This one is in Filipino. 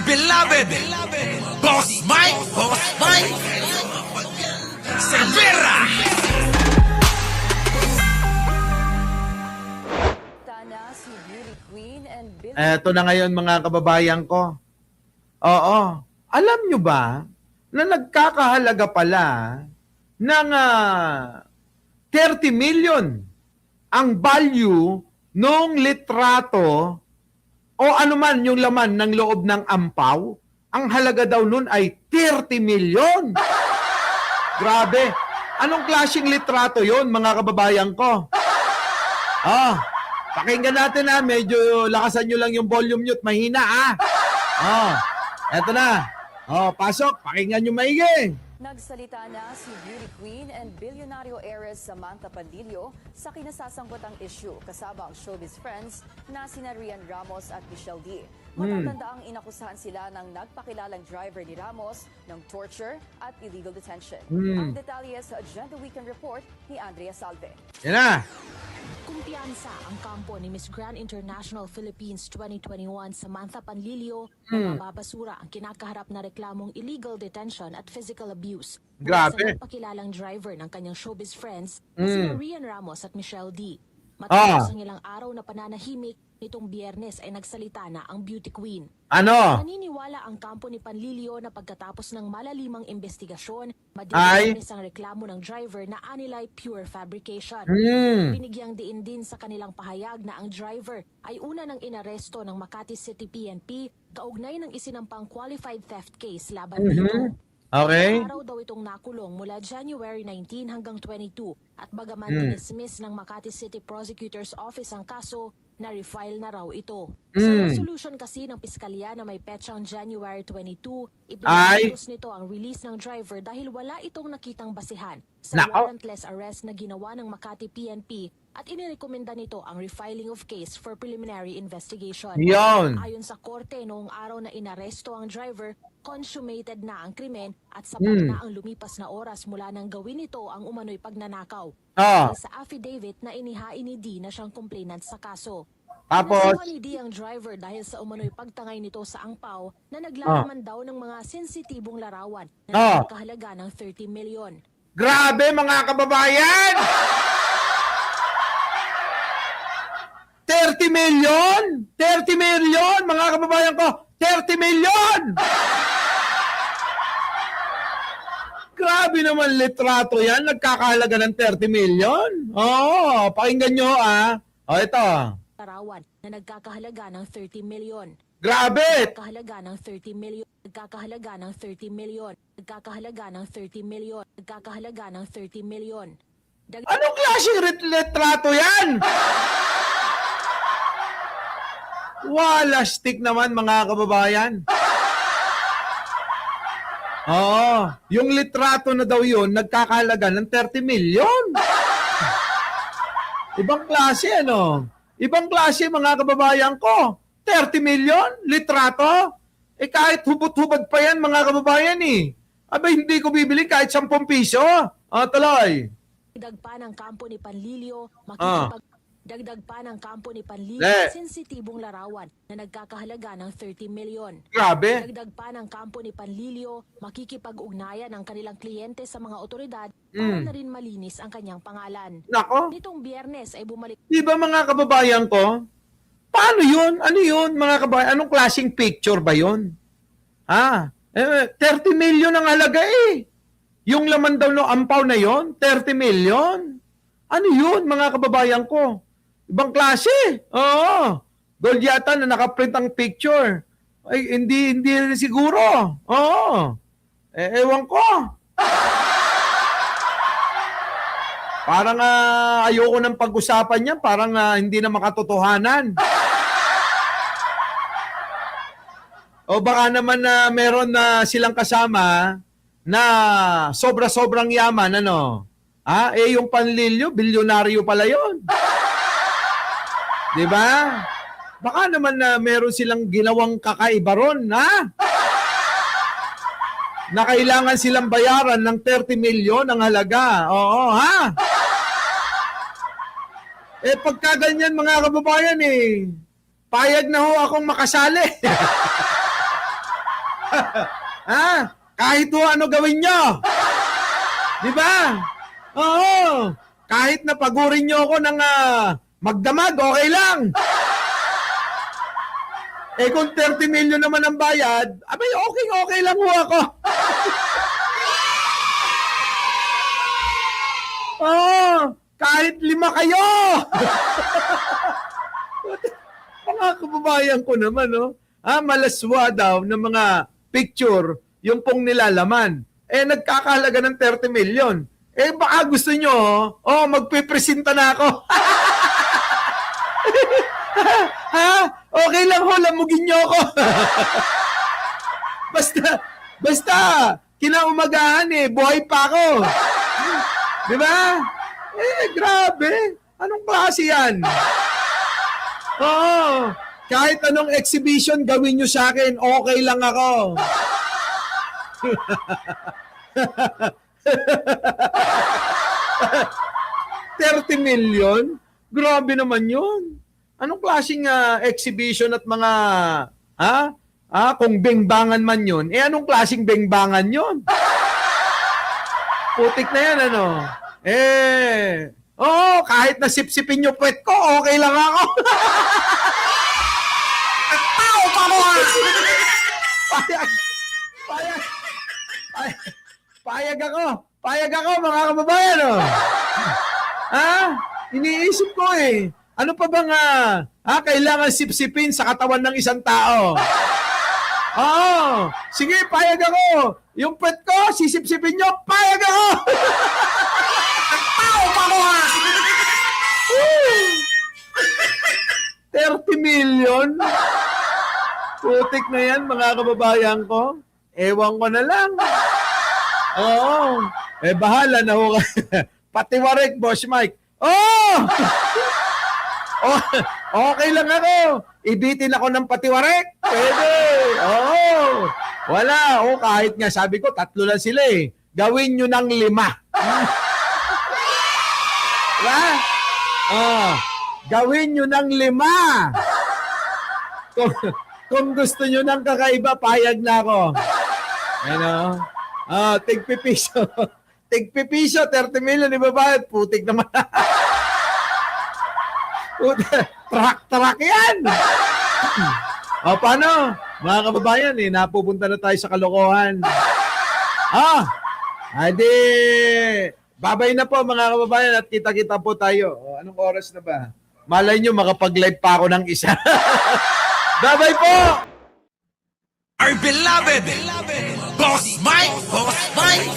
beloved, Boss Mike, Cervera. Si Beauty Queen and Bill. Eto na ngayon mga kababayan ko. Oo. Alam nyo ba na nagkakahalaga pala ng 30 million ang value nung litrato o anuman yung laman ng loob ng ampaw? Ang halaga daw nun ay 30 million. Grabe. Anong klaseng litrato yon mga kababayan ko? Pakinggan natin medyo lakasan nyo lang yung volume nyo at mahina eto na. Pasok, pakinggan nyo maigi. Nagsalita na si Beauty Queen and bilyonaryo heiress Samantha Padillo sa kinasasangkotang issue kasama ang showbiz friends na sina Rian Ramos at Michelle D. Matatandaang inakusahan sila ng nagpakilalang driver ni Ramos ng torture at illegal detention. Ang detalye sa Agenda Weekend Report ni Andrea Salve. Yan na. Kumpiyansa ang kampo ni Miss Grand International Philippines 2021 Samantha Panlilio na mababasura ang kinakaharap na reklamong illegal detention at physical abuse. Grabe. Sa nagpakilalang driver ng kanyang showbiz friends na sina Rian Ramos at Michelle D. Matapos ang ilang araw na pananahimik, nitong Biyernes ay nagsalita na ang Beauty Queen. Ano? Naniniwala ang kampo ni Panlilio na pagkatapos ng malalimang investigasyon, Ay. madidinis ang reklamo ng driver na anilay pure fabrication. Binigyang diin din sa kanilang pahayag na ang driver ay una nang inaresto ng Makati City PNP kaugnay ng isinampang qualified theft case laban dito. Okay. Araw daw itong nakulong mula January 19 hanggang 22 at bagaman dinismiss ng Makati City Prosecutor's Office ang kaso, na-refile na raw ito. Sa resolution kasi ng piskalya na may petsang January 22, ipinatos nito ang release ng driver dahil wala itong nakitang basihan sa warrantless arrest na ginawa ng Makati PNP at inirekomenda nito ang refiling of case for preliminary investigation. Yon. Ayon sa korte, noong araw na inaresto ang driver, consummated na ang krimen at sapat na ang lumipas na oras mula nang gawin ito ang umano'y pagnanakaw. Sa affidavit na inihain ni D na siyang complainant sa kaso. Tapos, Nasuha ni D ang driver dahil sa umano'y pagtangay nito sa angpaw na naglalaman daw ng mga sensitibong larawan na nagkakahalaga ng 30 milyon. grabe mga kababayan! 30 million! 30 million! Mga kababayan ko, 30 million! Grabe naman litrato yan. Nagkakahalaga ng 30 million. Pakinggan nyo ito. Larawan na nagkakahalaga ng 30 milyon. Grabe! Nagkakahalaga ng 30 milyon. Nagkakahalaga ng 30 milyon. Nagkakahalaga ng 30 milyon. Nagkakahalaga ng 30 milyon. Anong klaseng litrato yan? Walastik naman mga kababayan. Yung litrato na daw yun, nagkakahalaga ng 30 million. Ibang klase, Ibang klase, mga kababayan ko. 30 million? Litrato? Kahit hubot-hubad pa yan, mga kababayan, Aba, hindi ko bibili kahit 10 piso. Tuloy. Dagdag pa ng kampo ni Panlilio, Dagdag pa ng kampo ni Panlilio, sensitibong larawan na nagkakahalaga ng 30 milyon. Grabe. Dagdag pa ng kampo ni Panlilio, makikipag-ugnayan ang kanilang kliyente sa mga otoridad para na rin malinis ang kanyang pangalan. Nako. Nitong Biyernes ay bumalik. Di ba mga kababayan ko? Paano yun? Ano yun mga kababayan? Anong klaseng picture ba yun? 30 million ang halaga Yung laman daw ng ampaw na yun, 30 million. Ano yun mga kababayan ko? Ibang klase. Gold yata na nakaprint ang picture. Ay, hindi rin siguro. Ewan ko. Parang ayoko ng pag-usapan niya. Parang hindi na makatotohanan. O baka naman meron na silang kasama na sobra-sobrang yaman, yung Panlilio, bilyonaryo pala yon. Diba? Baka naman na meron silang ginawang kakaiba ron, na kailangan silang bayaran ng 30 milyon ang halaga. Pagka ganyan mga kababayan, payag na ho akong makasali. Ha? Kahit ho ano gawin nyo. Di ba? Oo. Kahit na pagurin nyo ako ng magdamag, okay lang. Eh kung 30 million naman ang bayad, abay okay lang ho ako. Oo. Kahit 5 kayo. Mga kababayan ko naman, no? Malaswa daw ng mga picture yung pong nilalaman. Eh, nagkakahalaga ng 30 million. Eh, baka gusto nyo, magpipresenta na ako. Ha? Okay lang ho, lamugin nyo ako. basta, kinaumagahan buhay pa ako. Di ba? Grabe. Anong klase yan? Oo. Kahit anong exhibition gawin nyo sa akin, okay lang ako. $30 million? Grabe naman yun. Anong klaseng exhibition at mga, kung bengbangan man yun, anong klaseng bengbangan yun? Putik na yan, ano? Kahit nasipsipin yung puwet ko, okay lang ako. Tao pa mo! Payag ako, mga kababayan, oh. Iniisip ko ano pa bang kailangan sipsipin sa katawan ng isang tao? Sige, payag ako. Yung puwet ko, sisipsipin nyo, payag ako! Tao pa mo, 30 million? Putik na yan, mga kababayan ko. Ewan ko na lang. Oo. Bahala na ho. Patiwarik, Boss Mike. Okay lang ako. Ibitin ako ng patiwarik. Pwede. Wala. Kahit nga sabi ko, 3 lang sila Gawin nyo ng 5. Diba? Gawin nyo ng 5. Kung gusto nyo ng kakaiba, payag na ako. Tigpipiso. Tigpipiso, 30 million, ibabayad. Putik naman. Trak yan. Paano? Mga kababayan, napupunta na tayo sa kalokohan. Adi, babay na po mga kababayan at kita-kita po tayo. Anong oras na ba? Malay nyo, makapag-live pa ako ng isa. Babay po! Our beloved Boss Mike! Boss Mike!